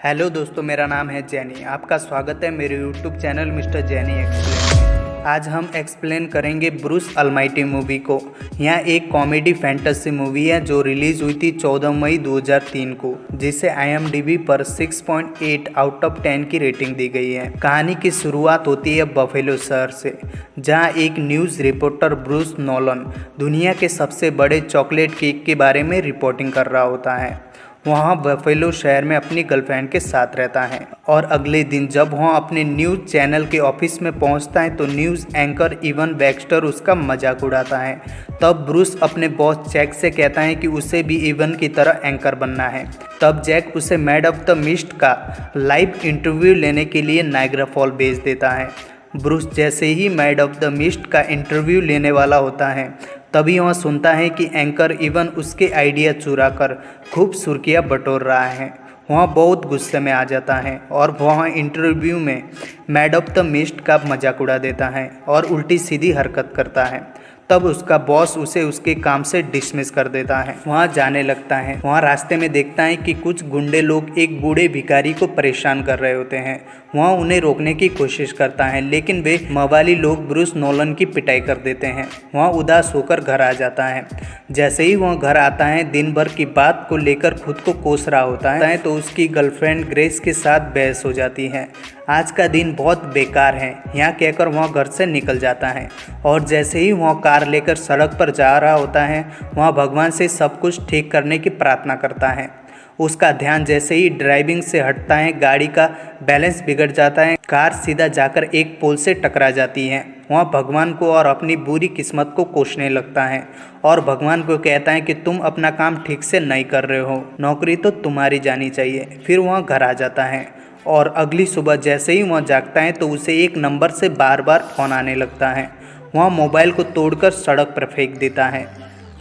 Hello दोस्तों, मेरा नाम है जैनी। आपका स्वागत है मेरे यूट्यूब चैनल मिस्टर जैनी एक्सप्लेन में। आज हम एक्सप्लेन करेंगे ब्रूस अलमाइटी मूवी को। यह एक कॉमेडी फैंटेसी मूवी है जो रिलीज़ हुई थी 14 मई 2003 को, जिसे IMDb पर 6.8 आउट ऑफ 10 की रेटिंग दी गई है। कहानी की शुरुआत होती है बफेलो शहर से, जहां एक न्यूज़ रिपोर्टर ब्रूस नोलन दुनिया के सबसे बड़े चॉकलेट केक के बारे में रिपोर्टिंग कर रहा होता है। वहाँ बफेलो शहर में अपनी गर्लफ्रेंड के साथ रहता है और अगले दिन जब वह अपने न्यूज़ चैनल के ऑफिस में पहुँचता है तो न्यूज़ एंकर इवन बैक्स्टर उसका मजाक उड़ाता है। तब ब्रूस अपने बॉस जैक से कहता है कि उसे भी इवन की तरह एंकर बनना है। तब जैक उसे मैड ऑफ द मिस्ट का लाइव इंटरव्यू लेने के लिए नायग्रा फॉल भेज देता है। ब्रूस जैसे ही मैड ऑफ द मिस्ट का इंटरव्यू लेने वाला होता है, तभी वह सुनता है कि एंकर इवन उसके आइडिया चुरा कर खूब सुर्खियाँ बटोर रहा है। वह बहुत गुस्से में आ जाता है और वह इंटरव्यू में मैड ऑफ द मिस्ट का मजाक उड़ा देता है और उल्टी सीधी हरकत करता है। तब उसका बॉस उसे उसके काम से डिसमिस कर देता है। वहाँ जाने लगता है। वहाँ रास्ते में देखता है कि कुछ गुंडे लोग एक बूढ़े भिखारी को परेशान कर रहे होते हैं। वहाँ उन्हें रोकने की कोशिश करता है, लेकिन वे मवाली लोग ब्रूस नोलन की पिटाई कर देते हैं। वहाँ उदास होकर घर आ जाता है। जैसे ही वह घर आता है, दिन भर की बात को लेकर खुद को कोस रहा होता है तो उसकी गर्लफ्रेंड ग्रेस के साथ बहस हो जाती है। आज का दिन बहुत बेकार है, यहाँ कहकर वह घर से निकल जाता है और जैसे ही वह कार लेकर सड़क पर जा रहा होता है, वह भगवान से सब कुछ ठीक करने की प्रार्थना करता है। उसका ध्यान जैसे ही ड्राइविंग से हटता है, गाड़ी का बैलेंस बिगड़ जाता है। कार सीधा जाकर एक पोल से टकरा जाती है। वह भगवान को और अपनी बुरी किस्मत को कोसने लगता है और भगवान को कहता है कि तुम अपना काम ठीक से नहीं कर रहे हो, नौकरी तो तुम्हारी जानी चाहिए। फिर वह घर आ जाता है और अगली सुबह जैसे ही वह जागता है तो उसे एक नंबर से बार बार फ़ोन आने लगता है। वह मोबाइल को तोड़कर सड़क पर फेंक देता है।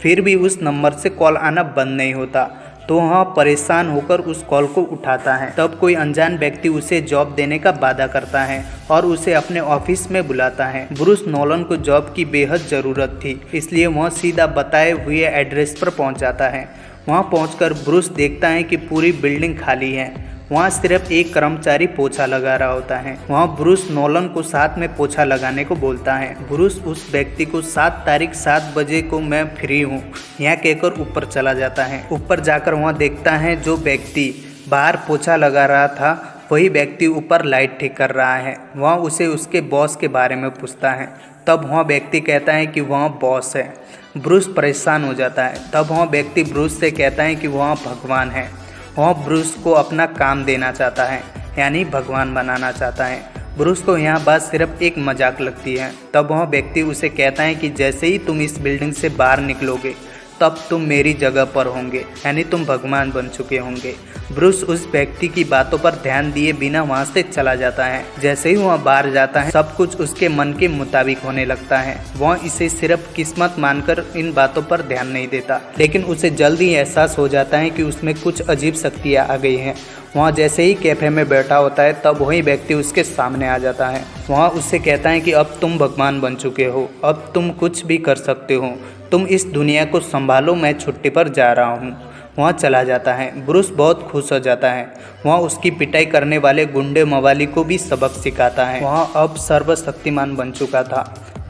फिर भी उस नंबर से कॉल आना बंद नहीं होता, तो वह परेशान होकर उस कॉल को उठाता है। तब कोई अनजान व्यक्ति उसे जॉब देने का वादा करता है और उसे अपने ऑफिस में बुलाता है। ब्रूस नोलन को जॉब की बेहद ज़रूरत थी, इसलिए वह सीधा बताए हुए एड्रेस पर पहुंच जाता है। वहां पहुंचकर ब्रूस देखता है कि पूरी बिल्डिंग खाली है। वहाँ सिर्फ एक कर्मचारी पोछा लगा रहा होता है। वहाँ ब्रूस नोलन को साथ में पोछा लगाने को बोलता है। ब्रूस उस व्यक्ति को 7 तारीख 7 बजे को मैं फ्री हूँ यह कहकर ऊपर चला जाता है। ऊपर जाकर वहाँ देखता है जो व्यक्ति बाहर पोछा लगा रहा था वही व्यक्ति ऊपर लाइट ठीक कर रहा है। वहाँ उसे उसके बॉस के बारे में पूछता है। तब वह व्यक्ति कहता है कि वह बॉस है। ब्रूस परेशान हो जाता है। तब वह व्यक्ति ब्रूस से कहता है कि वह भगवान है। वह ब्रूस को अपना काम देना चाहता है, यानी भगवान बनाना चाहता है। ब्रूस को यह बात सिर्फ एक मजाक लगती है। तब वह व्यक्ति उसे कहता है कि जैसे ही तुम इस बिल्डिंग से बाहर निकलोगे तब तुम मेरी जगह पर होंगे, यानी तुम भगवान बन चुके होंगे। ब्रूस उस व्यक्ति की बातों पर ध्यान दिए बिना वहाँ से चला जाता है। जैसे ही वह बाहर जाता है, सब कुछ उसके मन के मुताबिक होने लगता है। वह इसे सिर्फ किस्मत मानकर इन बातों पर ध्यान नहीं देता, लेकिन उसे जल्द ही एहसास हो जाता है कि उसमें कुछ अजीब शक्तियाँ आ गई हैं। वहाँ जैसे ही कैफे में बैठा होता है, तब वही व्यक्ति उसके सामने आ जाता है। वहाँ उससे कहता है कि अब तुम भगवान बन चुके हो, अब तुम कुछ भी कर सकते हो, तुम इस दुनिया को संभालो, मैं छुट्टी पर जा रहा हूँ। वहाँ चला जाता है। ब्रूस बहुत खुश हो जाता है। वहाँ उसकी पिटाई करने वाले गुंडे मवाली को भी सबक सिखाता है। वहाँ अब सर्वशक्तिमान बन चुका था।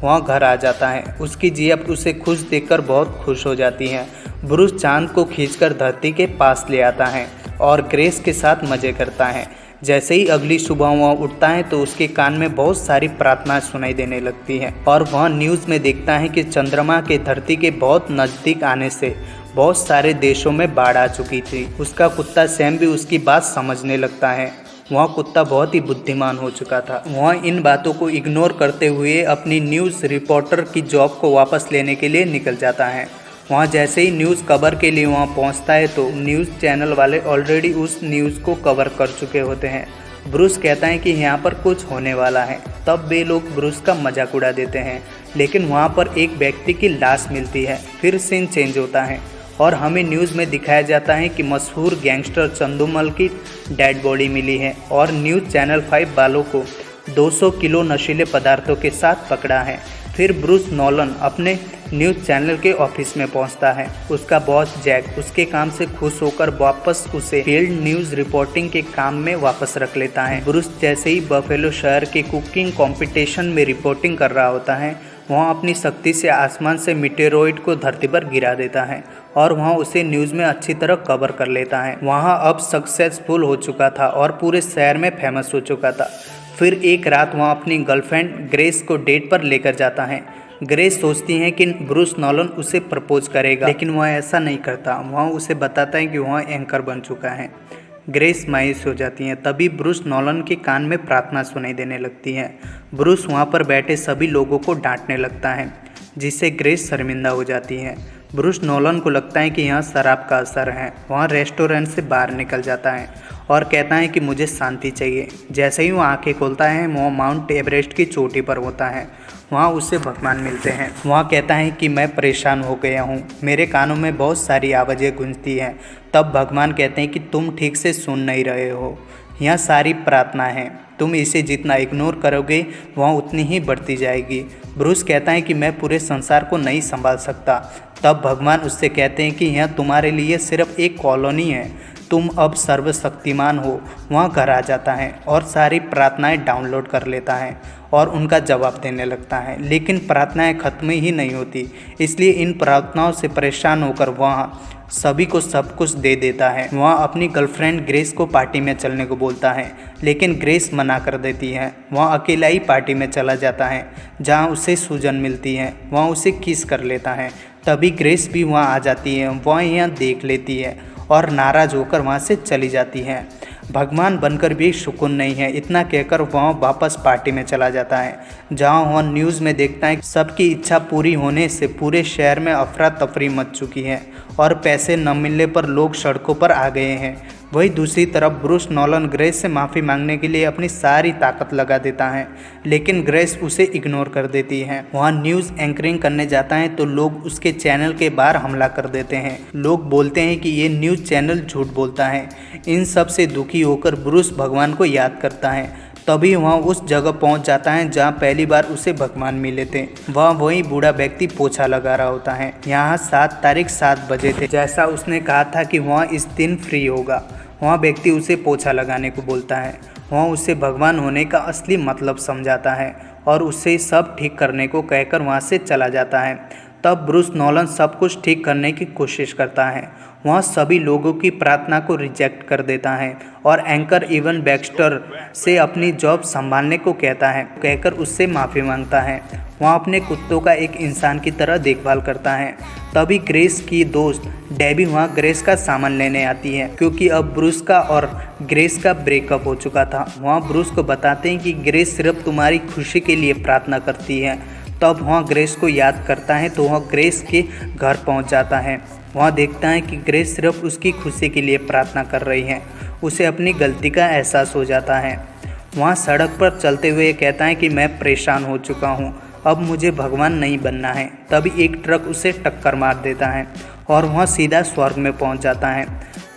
वहाँ घर आ जाता है। उसकी जीएफ उसे खुश देखकर बहुत खुश हो जाती है। ब्रूस चांद को खींचकर धरती के पास ले आता है और ग्रेस के साथ मज़े करता है। जैसे ही अगली सुबह वह उठता है तो उसके कान में बहुत सारी प्रार्थना सुनाई देने लगती है और वह न्यूज़ में देखता है कि चंद्रमा के धरती के बहुत नज़दीक आने से बहुत सारे देशों में बाढ़ आ चुकी थी। उसका कुत्ता सैम भी उसकी बात समझने लगता है। वह कुत्ता बहुत ही बुद्धिमान हो चुका था। वह इन बातों को इग्नोर करते हुए अपनी न्यूज़ रिपोर्टर की जॉब को वापस लेने के लिए निकल जाता है। वहाँ जैसे ही न्यूज़ कवर के लिए वहाँ पहुँचता है तो न्यूज़ चैनल वाले ऑलरेडी उस न्यूज़ को कवर कर चुके होते हैं। ब्रूस कहता है कि यहाँ पर कुछ होने वाला है। तब वे लोग ब्रूस का मजाक उड़ा देते हैं, लेकिन वहाँ पर एक व्यक्ति की लाश मिलती है। फिर सीन चेंज होता है और हमें न्यूज़ में दिखाया जाता है कि मशहूर गैंगस्टर चंदूमल की डेड बॉडी मिली है और न्यूज़ चैनल 5 वालों को 200 किलो नशीले पदार्थों के साथ पकड़ा है। फिर ब्रूस नॉलन अपने न्यूज़ चैनल के ऑफिस में पहुंचता है। उसका बॉस जैक उसके काम से खुश होकर वापस उसे फील्ड न्यूज़ रिपोर्टिंग के काम में वापस रख लेता है। ब्रूस जैसे ही बफेलो शहर के कुकिंग कंपटीशन में रिपोर्टिंग कर रहा होता है, वहाँ अपनी शक्ति से आसमान से मीटेरॉइड को धरती पर गिरा देता है और वहाँ उसे न्यूज़ में अच्छी तरह कवर कर लेता है। वहाँ अब सक्सेसफुल हो चुका था और पूरे शहर में फेमस हो चुका था। फिर एक रात वहाँ अपनी गर्लफ्रेंड ग्रेस को डेट पर लेकर जाता है। ग्रेस सोचती है कि ब्रूस नॉलन उसे प्रपोज करेगा, लेकिन वह ऐसा नहीं करता। वहाँ उसे बताता है कि वह एंकर बन चुका है। ग्रेस मायूस हो जाती है। तभी ब्रूस नॉलन के कान में प्रार्थना सुनाई देने लगती है। ब्रूस वहाँ पर बैठे सभी लोगों को डांटने लगता है, जिससे ग्रेस शर्मिंदा हो जाती है। ब्रूस नॉलन को लगता है कि यहाँ शराब का असर है। वहाँ रेस्टोरेंट से बाहर निकल जाता है और कहता है कि मुझे शांति चाहिए। जैसे ही वो आंखें खोलता है, वो माउंट एवरेस्ट की चोटी पर होता है। वहाँ उससे भगवान मिलते हैं। वहाँ कहता है कि मैं परेशान हो गया हूँ, मेरे कानों में बहुत सारी आवाज़ें गूंजती हैं। तब भगवान कहते हैं कि तुम ठीक से सुन नहीं रहे हो, यह सारी प्रार्थना है, तुम इसे जितना इग्नोर करोगे वह उतनी ही बढ़ती जाएगी। ब्रूस कहता है कि मैं पूरे संसार को नहीं संभाल सकता। तब भगवान उससे कहते हैं कि यह तुम्हारे लिए सिर्फ एक कॉलोनी है, तुम अब सर्वशक्तिमान हो। वहाँ घर आ जाता है और सारी प्रार्थनाएं डाउनलोड कर लेता है और उनका जवाब देने लगता है। लेकिन प्रार्थनाएं खत्म ही नहीं होती, इसलिए इन प्रार्थनाओं से परेशान होकर वहाँ सभी को सब कुछ दे देता है। वहाँ अपनी गर्लफ्रेंड ग्रेस को पार्टी में चलने को बोलता है, लेकिन ग्रेस मना कर देती है। वहाँ अकेला ही पार्टी में चला जाता है, जहाँ उसे सूजन मिलती है। वहाँ उसे किस कर लेता है। तभी ग्रेस भी वहाँ आ जाती है। वह यहाँ देख लेती है और नाराज़ होकर वहाँ से चली जाती है। भगवान बनकर भी सुकून नहीं है। इतना कहकर वह वापस पार्टी में चला जाता है, जहाँ वह न्यूज़ में देखता है सबकी इच्छा पूरी होने से पूरे शहर में अफरा तफरी मच चुकी है और पैसे न मिलने पर लोग सड़कों पर आ गए हैं। वहीं दूसरी तरफ ब्रूस नॉलन ग्रेस से माफ़ी मांगने के लिए अपनी सारी ताकत लगा देता है, लेकिन ग्रेस उसे इग्नोर कर देती है। वहाँ न्यूज़ एंकरिंग करने जाता है तो लोग उसके चैनल के बाहर हमला कर देते हैं। लोग बोलते हैं कि ये न्यूज़ चैनल झूठ बोलता है। इन सब से दुखी होकर ब्रूस भगवान को याद करता है। तभी वह उस जगह पहुंच जाता है जहां पहली बार उसे भगवान मिले थे। वह वही बूढ़ा व्यक्ति पोछा लगा रहा होता है। यहाँ 7 तारीख 7 बजे थे, जैसा उसने कहा था कि वह इस दिन फ्री होगा। वह व्यक्ति उसे पोछा लगाने को बोलता है। वह उसे भगवान होने का असली मतलब समझाता है और उससे सब ठीक करने को कहकर वहाँ से चला जाता है। तब ब्रूस नॉलन सब कुछ ठीक करने की कोशिश करता है। वह सभी लोगों की प्रार्थना को रिजेक्ट कर देता है और एंकर इवन बैक्स्टर से अपनी जॉब संभालने को कहकर उससे माफ़ी मांगता है। वह अपने कुत्तों का एक इंसान की तरह देखभाल करता है। तभी ग्रेस की दोस्त डेबी वहाँ ग्रेस का सामान लेने आती है, क्योंकि अब ब्रूस का और ग्रेस का ब्रेकअप हो चुका था। वहाँ ब्रूस को बताते हैं कि ग्रेस सिर्फ तुम्हारी खुशी के लिए प्रार्थना करती है। तब वहाँ ग्रेस को याद करता है तो वह ग्रेस के घर पहुँच जाता है। वहाँ देखता है कि ग्रेस सिर्फ उसकी खुशी के लिए प्रार्थना कर रही है। उसे अपनी गलती का एहसास हो जाता है। वहाँ सड़क पर चलते हुए कहता है कि मैं परेशान हो चुका हूँ, अब मुझे भगवान नहीं बनना है। तभी एक ट्रक उसे टक्कर मार देता है और वह सीधा स्वर्ग में पहुँच जाता है।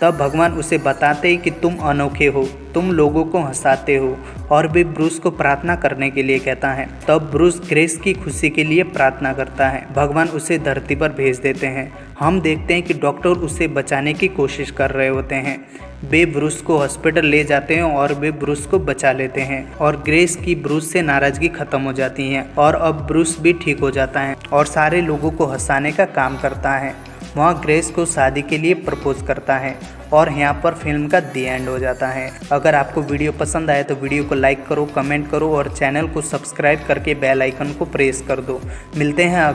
तब भगवान उसे बताते हैं कि तुम अनोखे हो, तुम लोगों को हंसाते हो, और भी ब्रूस को प्रार्थना करने के लिए कहता है। तब ब्रूस ग्रेस की खुशी के लिए प्रार्थना करता है। भगवान उसे धरती पर भेज देते हैं। हम देखते हैं कि डॉक्टर उसे बचाने की कोशिश कर रहे होते हैं। वे ब्रूस को हॉस्पिटल ले जाते हैं और वे ब्रूस को बचा लेते हैं और ग्रेस की ब्रूस से नाराज़गी ख़त्म हो जाती है और अब ब्रूस भी ठीक हो जाता है और सारे लोगों को हंसाने का काम करता है। वहाँ ग्रेस को शादी के लिए प्रपोज करता है और यहाँ पर फिल्म का दी एंड हो जाता है। अगर आपको वीडियो पसंद आए तो वीडियो को लाइक करो, कमेंट करो और चैनल को सब्सक्राइब करके बेल आइकन को प्रेस कर दो। मिलते हैं